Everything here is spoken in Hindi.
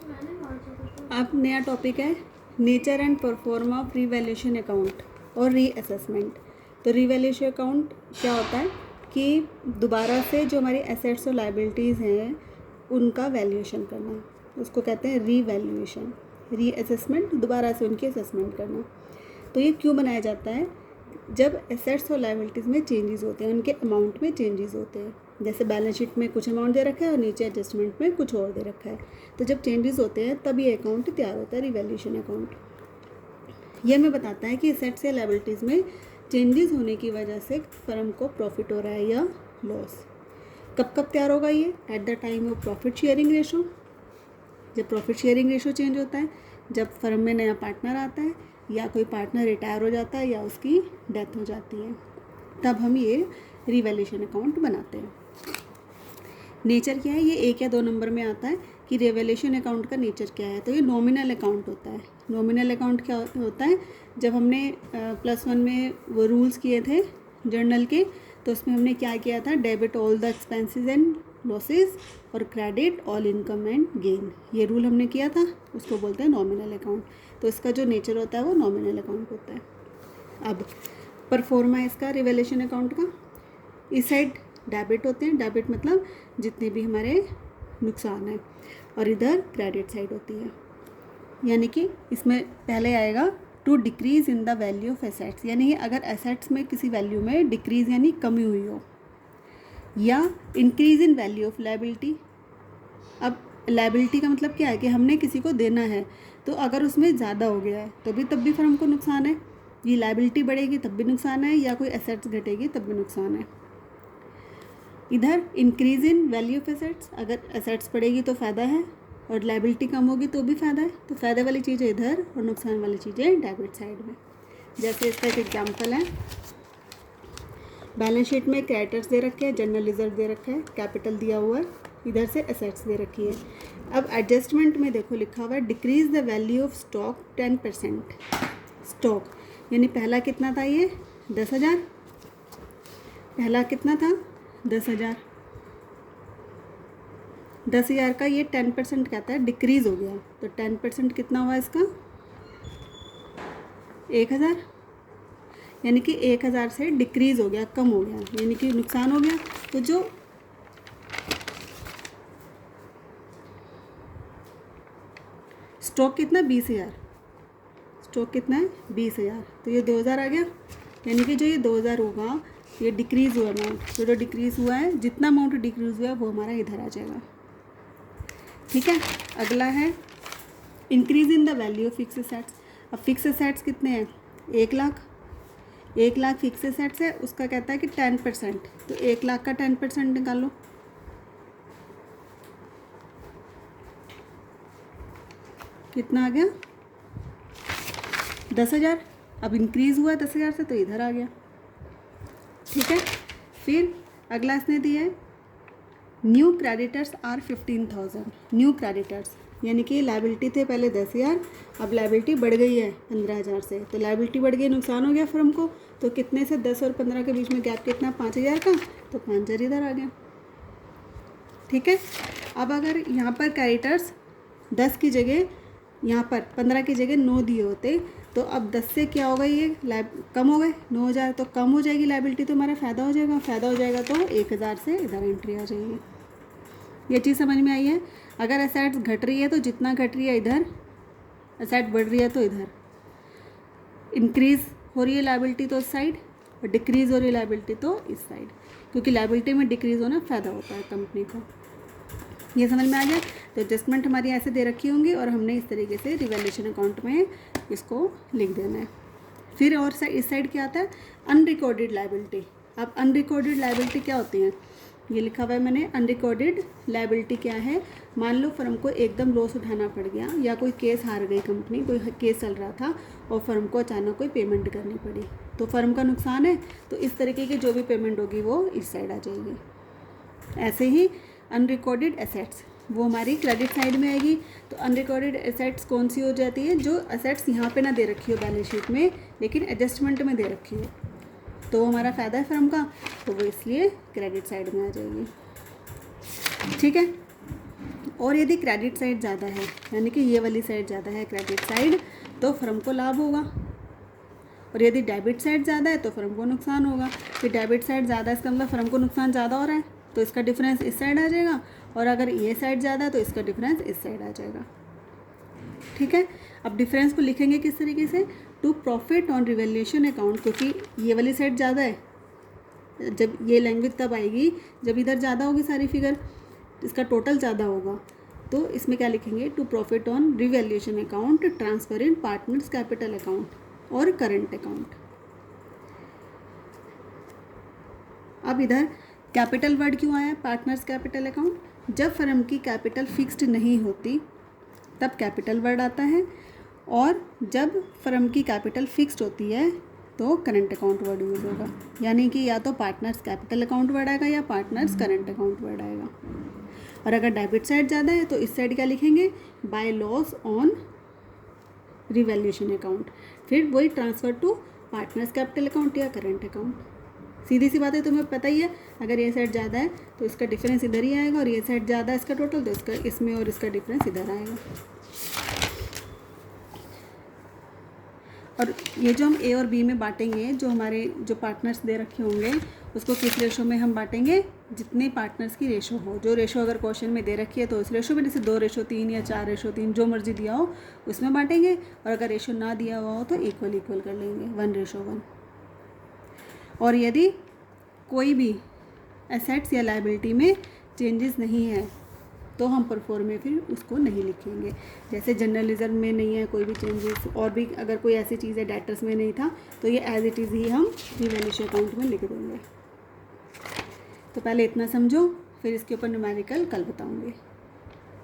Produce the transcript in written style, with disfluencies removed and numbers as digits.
अब नया टॉपिक है nature and perform of revaluation account और रीअसेसमेंट। तो रीवैल्यूएशन अकाउंट क्या होता है कि दोबारा से जो हमारी एसेट्स और लायबिलिटीज़ हैं उनका वैल्यूएशन करना, उसको कहते हैं रीवैल्यूएशन। रीअसेसमेंट दोबारा से उनकी असेसमेंट करना। तो ये क्यों बनाया जाता है? जब एसेट्स और लायबिलिटीज़ में चेंजेस होते हैं, उनके अमाउंट में चेंजेस होते हैं। जैसे बैलेंस शीट में कुछ अमाउंट दे रखा है और नीचे एडजस्टमेंट में कुछ और दे रखा है, तो जब चेंजेस होते हैं तब ये अकाउंट तैयार होता है, रिवैल्यूएशन अकाउंट। ये हमें बताता है कि एसेट्स या लायबिलिटीज़ में चेंजेस होने की वजह से फर्म को प्रॉफिट हो रहा है या लॉस। कब कब तैयार होगा ये? At the time of profit sharing ratio, जब प्रॉफिट शेयरिंग रेशो चेंज होता है, जब फर्म में नया पार्टनर आता है या कोई पार्टनर रिटायर हो जाता है या उसकी डेथ हो जाती है, तब हम ये रिवैल्यूएशन अकाउंट बनाते हैं। नेचर क्या है? ये 1 या 2 नंबर में आता है कि रिवैल्यूएशन अकाउंट का नेचर क्या है। तो ये नॉमिनल अकाउंट होता है। नॉमिनल अकाउंट क्या होता है? जब हमने +1 में वो रूल्स किए थे जर्नल के, तो उसमें हमने क्या किया था? Debit all the expenses and losses और credit all income and gain, ये रूल हमने किया था, उसको बोलते हैं नॉमिनल अकाउंट। तो इसका जो नेचर होता है वो नॉमिनल अकाउंट होता है। अब परफॉर्मा इसका रिवैल्यूएशन अकाउंट का, इस साइड डेबिट होते हैं, डेबिट मतलब जितने भी हमारे नुकसान हैं, और इधर क्रेडिट साइड होती है। यानी कि इसमें पहले आएगा to decrease in the value of assets, यानी अगर एसेट्स में किसी वैल्यू में डिक्रीज़ यानी कमी हुई हो, या increase in value of liability. अब लायबिलिटी का मतलब क्या है कि हमने किसी को देना है, तो अगर उसमें ज़्यादा हो गया है तो भी तब भी फर्म को नुकसान है। ये लायबिलिटी बढ़ेगी तब भी नुकसान है, या कोई एसेट्स घटेगी तब भी नुकसान है। इधर increase in value of assets, अगर एसेट्स बढ़ेगी तो फ़ायदा है और लायबिलिटी कम होगी तो भी फ़ायदा है। तो फ़ायदे वाली चीज़ें इधर और नुकसान वाली चीज़ें डेबिट साइड में। जैसे इसका एक एग्जांपल है, बैलेंस शीट में क्रेडिटर्स दे रखे हैं, जनरल रिजर्व दे रखा है, कैपिटल दिया हुआ है, इधर से एसेट्स दे रखी है। अब एडजस्टमेंट में देखो लिखा हुआ है decrease the value of stock 10%। Stock यानी पहला कितना था? ये 10,000। पहला कितना था? 10,000। 10,000 का ये 10% कहता है डिक्रीज़ हो गया, तो 10% कितना हुआ इसका? 1,000। यानी कि 1,000 से डिक्रीज़ हो गया, कम हो गया, यानी कि नुकसान हो गया। तो जो स्टॉक कितना? 20,000। स्टॉक कितना है? 20,000। तो ये 2,000 आ गया, यानी कि जो ये 2,000 होगा ये डिक्रीज़ हुआ अमाउंट, जो डिक्रीज़ हुआ है, जितना अमाउंट डिक्रीज़ हुआ है वो हमारा इधर आ जाएगा। ठीक है। अगला है increase in the value of fix assets. अब फिक्स एसेट्स कितने हैं? 1 लाख। 1 लाख फिक्स एसेट्स है, उसका कहता है कि 10%। तो 1 लाख का 10% निकालो, कितना आ गया? 10,000। अब इंक्रीज़ हुआ 10,000 से तो इधर आ गया। ठीक है। फिर अगला इसने दिया है new creditors are 15,000। New creditors यानी कि लायबिलिटी थे पहले 10,000, अब लायबिलिटी बढ़ गई है 15,000 से। तो लायबिलिटी बढ़ गई, नुकसान हो गया फर्म को। तो कितने से 10 और 15 के बीच में गैप कितना? 5,000 का। तो 5,000 इधर आ गया। ठीक है। अब अगर यहाँ पर क्रेडिटर्स 10 की जगह, यहाँ पर 15 की जगह 9 दिए होते, तो अब 10 से क्या होगा? ये कम हो गए, 9,000 तो कम हो जाएगी लायबिलिटी, तो हमारा फ़ायदा हो जाएगा। फ़ायदा हो जाएगा तो 1,000 से इधर एंट्री आ जाएगी। ये चीज़ समझ में आई है? अगर एसेट्स घट रही है तो जितना घट रही है इधर, एसेट बढ़ रही है तो इधर, इंक्रीज़ हो रही है लायबिलिटी तो इस साइड, और डिक्रीज़ हो रही है लायबिलिटी तो इस साइड, क्योंकि लायबिलिटी में डिक्रीज़ होना फ़ायदा होता है कंपनी को। ये समझ में आ गया? तो एडजस्टमेंट हमारी ऐसे दे रखी होंगी और हमने इस तरीके से रिवैल्यूएशन अकाउंट में इसको लिख देना है। फिर और इस साइड क्या आता है? Unrecorded liability. अब अनरिकॉर्डेड लायबिलिटी क्या होती हैं? ये लिखा हुआ है मैंने। अनरिकॉर्डेड लायबिलिटी क्या है? मान लो फर्म को एकदम लॉस उठाना पड़ गया, या कोई केस हार गई कंपनी, कोई केस चल रहा था और फर्म को अचानक कोई पेमेंट करनी पड़ी, तो फर्म का नुकसान है, तो इस तरीके की जो भी पेमेंट होगी वो इस साइड आ जाएगी। ऐसे ही अनरिकॉर्डेड एसेट्स वो हमारी क्रेडिट साइड में आएगी। तो अनरिकॉर्डेड एसेट्स कौन सी हो जाती है? जो एसेट्स यहाँ पे ना दे रखी हो बैलेंस शीट में, लेकिन एडजस्टमेंट में दे रखी हो, तो हमारा फ़ायदा है फर्म का, तो वो इसलिए क्रेडिट साइड में आ जाएगी। ठीक है। और यदि क्रेडिट साइड ज़्यादा है, यानी कि ये वाली साइड ज़्यादा है क्रेडिट साइड, तो फर्म को लाभ होगा। और यदि डेबिट साइड ज़्यादा है तो फर्म को नुकसान होगा। फिर डेबिट साइड ज़्यादा है इसका मतलब फर्म को नुकसान ज़्यादा हो रहा है, तो इसका डिफरेंस इस साइड आ जाएगा। और अगर ये साइड ज़्यादा है तो इसका डिफरेंस इस साइड आ जाएगा। ठीक है, अब डिफरेंस को लिखेंगे किस तरीके से, to profit on revaluation account, क्योंकि ये वाली साइड ज़्यादा है। जब ये लैंग्वेज तब आएगी जब इधर ज़्यादा होगी सारी फिगर, इसका टोटल ज़्यादा होगा। तो इसमें क्या लिखेंगे, to profit on revaluation account transfer in partners capital account और करंट अकाउंट। अब इधर कैपिटल वर्ड क्यों आया, पार्टनर्स कैपिटल अकाउंट? जब फर्म की कैपिटल फिक्स्ड नहीं होती तब कैपिटल वर्ड आता है, और जब फर्म की कैपिटल फिक्स्ड होती है तो करंट अकाउंट वर्ड यूज़ होगा। यानी कि या तो पार्टनर्स कैपिटल अकाउंट वर्ड आएगा या पार्टनर्स करंट अकाउंट वर्ड आएगा। और अगर डेबिट साइड ज़्यादा है तो इस साइड क्या लिखेंगे, by loss on revaluation account, फिर वही transfer to partners capital account या करंट अकाउंट। सीधी सी बात है, तुम्हें पता ही है, अगर ये साइड ज़्यादा है तो इसका डिफरेंस इधर ही आएगा, और ये साइड ज़्यादा है इसका टोटल तो इसका इसमें और इसका डिफरेंस इधर आएगा। और ये जो हम ए और बी में बांटेंगे, जो हमारे जो पार्टनर्स दे रखे होंगे उसको किस रेशो में हम बांटेंगे, जितने पार्टनर्स की रेशो हो। जो रेशो अगर क्वेश्चन में दे रखी है तो उस रेशो में, जैसे 2:3 या 4:3 जो मर्जी दिया हो उसमें बांटेंगे। और अगर रेशो ना दिया हुआ हो तो इक्वल कर लेंगे, 1:1। और यदि कोई भी एसेट्स या लायबिलिटी में चेंजेस नहीं है तो हम परफॉर्म में फिर उसको नहीं लिखेंगे। जैसे जनरल रिजर्व में नहीं है कोई भी चेंजेस, और भी अगर कोई ऐसी चीज़ है डेटर्स में नहीं था तो ये एज इट इज़ ही हम रिवैल्यूएशन अकाउंट में लिख देंगे। तो पहले इतना समझो, फिर इसके ऊपर न्यूमेरिकल कल बताऊंगी।